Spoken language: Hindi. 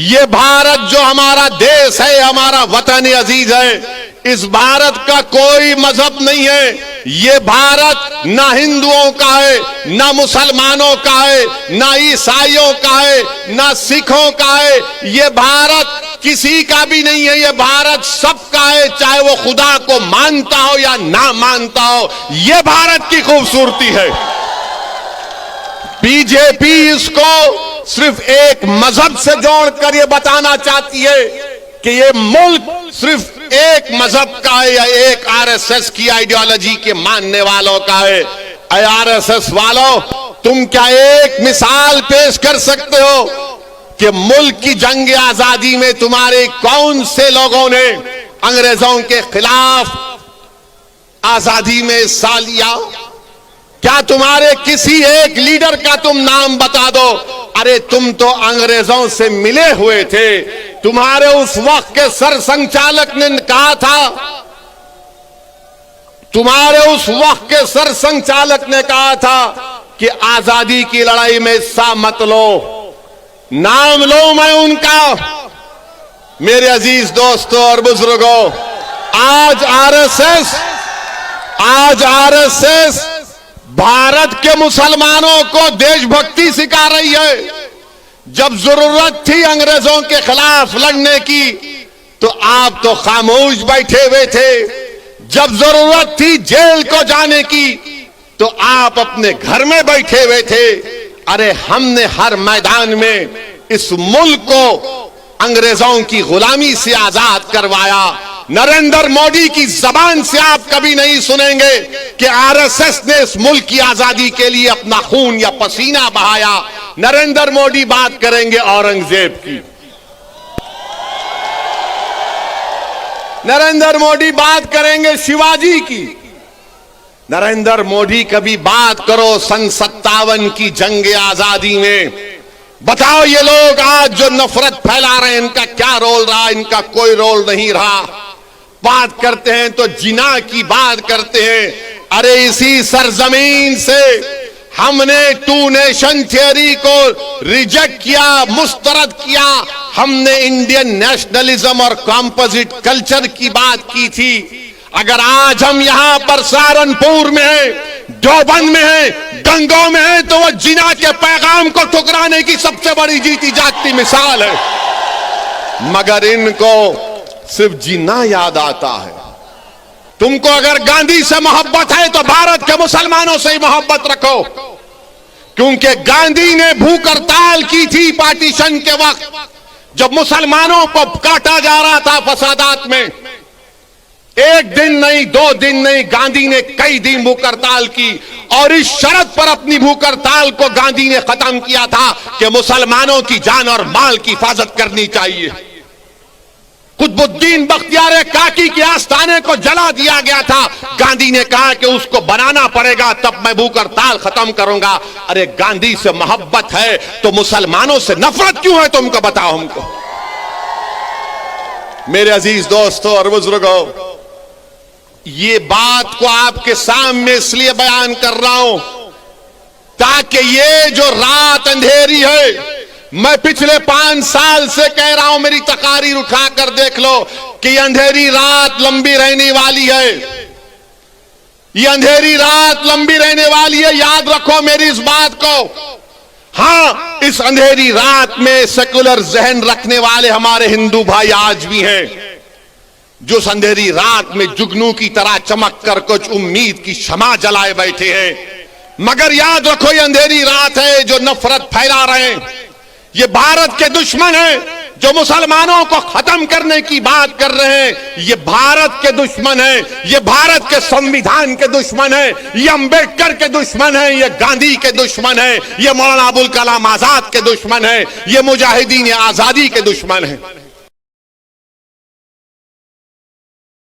ये भारत जो हमारा देश है, हमारा वतन अजीज है, इस भारत का कोई मजहब नहीं है। ये भारत ना हिंदुओं का है, ना मुसलमानों का है, ना ईसाइयों का है, ना सिखों का है। ये भारत किसी का भी नहीं है, ये भारत सबका है, चाहे वो खुदा को मानता हो या ना मानता हो। ये भारत की खूबसूरती है। बीजेपी इसको सिर्फ एक मजहब से जोड़कर ये बताना चाहती है कि ये मुल्क सिर्फ एक मजहब का है या एक आरएसएस की आइडियोलॉजी के मानने वालों का है। आरएसएस वालों, तुम क्या एक मिसाल पेश कर सकते हो कि मुल्क की जंग आजादी में तुम्हारे कौन से लोगों ने अंग्रेजों के खिलाफ आजादी में हिस्सा लिया? क्या तुम्हारे किसी एक लीडर का तुम नाम बता दो। अरे तुम तो अंग्रेजों से मिले हुए थे। तुम्हारे उस वक्त के सरसंघचालक ने कहा था, तुम्हारे उस वक्त के सरसंघचालक ने कहा था कि आजादी की लड़ाई में हिस्सा मत लो। नाम लो मैं उनका। मेरे अजीज दोस्तों और बुजुर्गों, आज आरएसएस भारत के मुसलमानों को देशभक्ति सिखा रही है। जब जरूरत थी अंग्रेजों के खिलाफ लड़ने की तो आप तो खामोश बैठे हुए थे। जब जरूरत थी जेल को जाने की तो आप अपने घर में बैठे हुए थे। अरे हमने हर मैदान में इस मुल्क को अंग्रेजों की गुलामी से आजाद करवाया। नरेंद्र मोदी की जबान से आप कभी नहीं सुनेंगे कि आरएसएस ने इस मुल्क की आजादी के लिए अपना खून या पसीना बहाया। नरेंद्र मोदी बात करेंगे औरंगजेब की, नरेंद्र मोदी बात करेंगे शिवाजी की। नरेंद्र मोदी कभी बात करो सन 57 की जंग आजादी में। बताओ ये लोग आज जो नफरत फैला रहे हैं, इनका क्या रोल रहा? इनका कोई रोल नहीं रहा। बात करते हैं तो जिना की बात करते हैं। अरे इसी सरजमीन से हमने टू नेशन थियरी को रिजेक्ट किया, मुस्तरद किया। हमने इंडियन नेशनलिज्म और कॉम्पोजिट कल्चर की बात की थी। अगर आज हम यहां पर सहारनपुर में हैं, देवबंद में हैं, गंगों में हैं, तो वो जिना के पैगाम को ठुकराने की सबसे बड़ी जीती जागती मिसाल है। मगर इनको सिर्फ जिना याद आता है। तुमको अगर गांधी से मोहब्बत है तो भारत के मुसलमानों से ही मोहब्बत रखो, क्योंकि गांधी ने भूख हड़ताल की थी पार्टीशन के वक्त, जब मुसलमानों को काटा जा रहा था फसादात में। एक दिन नहीं, 2 दिन नहीं, गांधी ने कई दिन भूख हड़ताल की और इस शर्त पर अपनी भूख हड़ताल को गांधी ने खत्म किया था कि मुसलमानों की जान और माल की हिफाजत करनी चाहिए। कुतुबुद्दीन बख्तियार काकी के आस्थाने को जला दिया गया था। गांधी ने कहा कि उसको बनाना पड़ेगा, तब मैं भूख हड़ताल खत्म करूंगा। अरे गांधी से मोहब्बत है तो मुसलमानों से नफरत क्यों है? तुमको बताओ हमको। मेरे अजीज दोस्तों और बुजुर्गों, ये बात को आपके सामने इसलिए बयान कर रहा हूं ताकि ये जो रात अंधेरी है, मैं पिछले 5 साल से कह रहा हूं, मेरी तकारीर उठाकर देख लो कि ये अंधेरी रात लंबी रहने वाली है। ये अंधेरी रात लंबी रहने वाली है, याद रखो मेरी इस बात को। हां, इस अंधेरी रात में सेकुलर जहन रखने वाले हमारे हिंदू भाई आज भी हैं, जो इस अंधेरी रात में जुगनू की तरह चमक कर कुछ उम्मीद की शमा जलाए बैठे हैं। मगर याद रखो ये अंधेरी रात है जो नफरत फैला रहे हैं। ये भारत के दुश्मन हैं जो मुसलमानों को खत्म करने की बात कर रहे हैं। ये भारत के दुश्मन हैं, ये भारत के संविधान के दुश्मन हैं, ये अंबेडकर के दुश्मन हैं, ये गांधी के दुश्मन हैं, ये मौलाना अबुल कलाम आजाद के दुश्मन हैं, ये मुजाहिदीन आजादी के दुश्मन हैं।